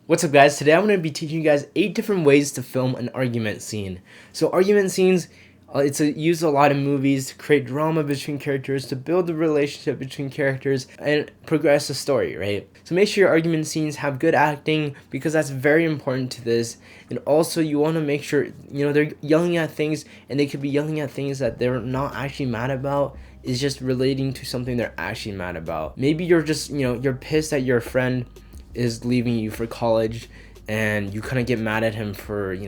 What's up, guys? Today I'm going to be teaching you guys 8 different ways to film an argument scene. So argument scenes, used a lot in movies to create drama between characters, to build the relationship between characters, and progress the story, right? So make sure your argument scenes have good acting, because that's very important to this. And also you want to make sure, they're yelling at things, and they could be yelling at things that they're not actually mad about. Is just relating to something they're actually mad about. Maybe you're just, you're pissed that your friend is leaving you for college, and you kind of get mad at him for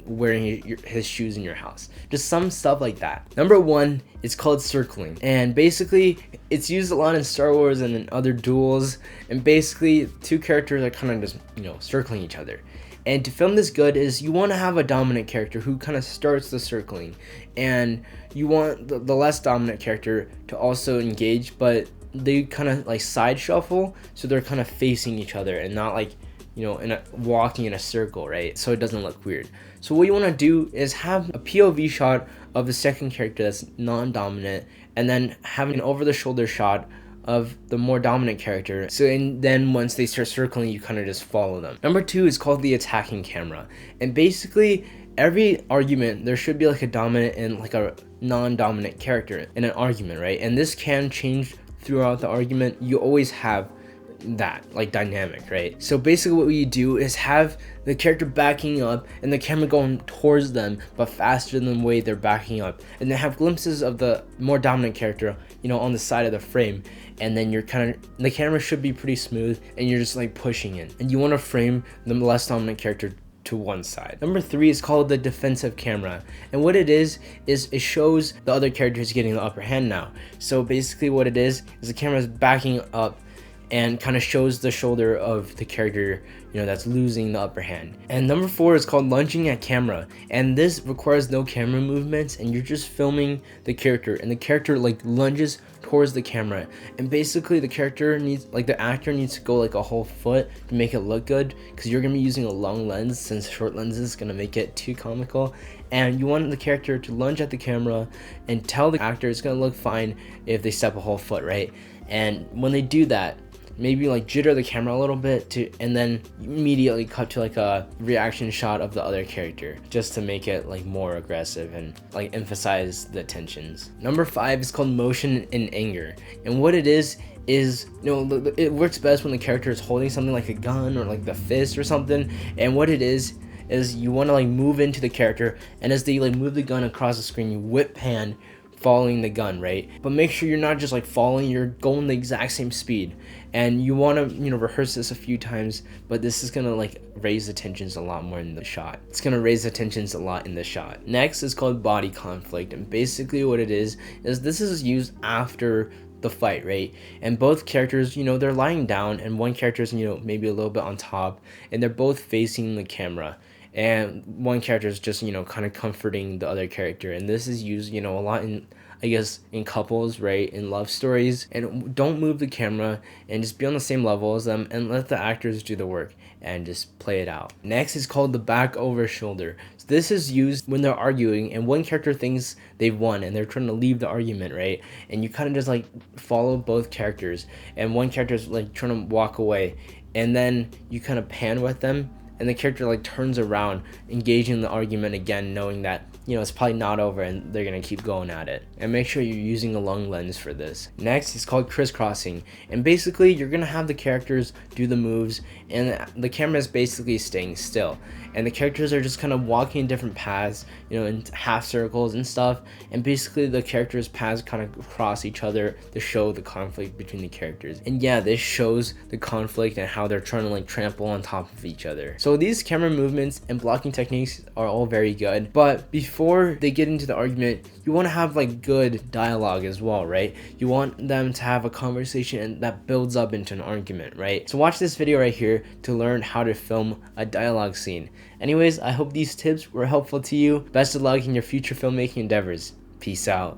wearing his shoes in your house. Just some stuff like that. Number 1 is called circling, and basically it's used a lot in Star Wars and in other duels, and basically 2 characters are kind of just circling each other. And to film this good is you want to have a dominant character who kind of starts the circling, and you want the less dominant character to also engage, but they kind of like side shuffle, so they're kind of facing each other and not like walking in a circle, right? So it doesn't look weird. So what you want to do is have a POV shot of the second character that's non-dominant, and then have an over-the-shoulder shot of the more dominant character. So and then once they start circling, you kind of just follow them. Number 2 is called the attacking camera, and basically every argument there should be like a dominant and like a non-dominant character in an argument, right? And this can change throughout the argument. You always have that like dynamic, right? So basically what you do is have the character backing up and the camera going towards them but faster than the way they're backing up, and then have glimpses of the more dominant character on the side of the frame, and then the camera should be pretty smooth, and you're just like pushing in, and you want to frame the less dominant character to one side. Number 3 is called the defensive camera, and what it is it shows the other characters getting the upper hand now. So basically what it is the camera is backing up and kind of shows the shoulder of the character that's losing the upper hand. And number 4 is called lunging at camera, and this requires no camera movements, and you're just filming the character, and the character like lunges towards the camera, and basically the character needs, like the actor needs to go like a whole foot to make it look good, because you're gonna be using a long lens, since short lens is gonna make it too comical. And you want the character to lunge at the camera and tell the actor it's gonna look fine if they step a whole foot, right? And when they do that, maybe like jitter the camera a little bit and then immediately cut to like a reaction shot of the other character, just to make it like more aggressive and like emphasize the tensions. Number 5 is called motion in anger, and what it is it works best when the character is holding something like a gun or like the fist or something. And what it is you want to like move into the character, and as they like move the gun across the screen, you whip pan following the gun, right? But make sure you're not just like following, you're going the exact same speed, and you want to rehearse this a few times, but this is gonna like raise the tensions a lot more in the shot. It's gonna raise the tensions a lot in the shot. Next is called body conflict, and basically what it is this is used after the fight, right? And both characters, they're lying down, and one character is maybe a little bit on top, and they're both facing the camera, and one character is just kind of comforting the other character. And this is used a lot in, I guess, in couples, right, in love stories. And don't move the camera, and just be on the same level as them, and let the actors do the work and just play it out. Next is called the back over shoulder. So this is used when they're arguing and one character thinks they've won and they're trying to leave the argument, right? And you kind of just like follow both characters, and one character is like trying to walk away, and then you kind of pan with them, and the character like turns around, engaging the argument again, knowing that it's probably not over and they're gonna keep going at it. And make sure you're using a long lens for this. Next is called Criss Crossing, and basically you're gonna have the characters do the moves, and the camera is basically staying still, and the characters are just kind of walking in different paths, in half circles and stuff, and basically the characters' paths kind of cross each other to show the conflict between the characters. And yeah, this shows the conflict and how they're trying to like trample on top of each other. So these camera movements and blocking techniques are all very good, but before they get into the argument, you want to have like good dialogue as well, right? You want them to have a conversation that builds up into an argument, right? So watch this video right here to learn how to film a dialogue scene. Anyways, I hope these tips were helpful to you. Best of luck in your future filmmaking endeavors. Peace out.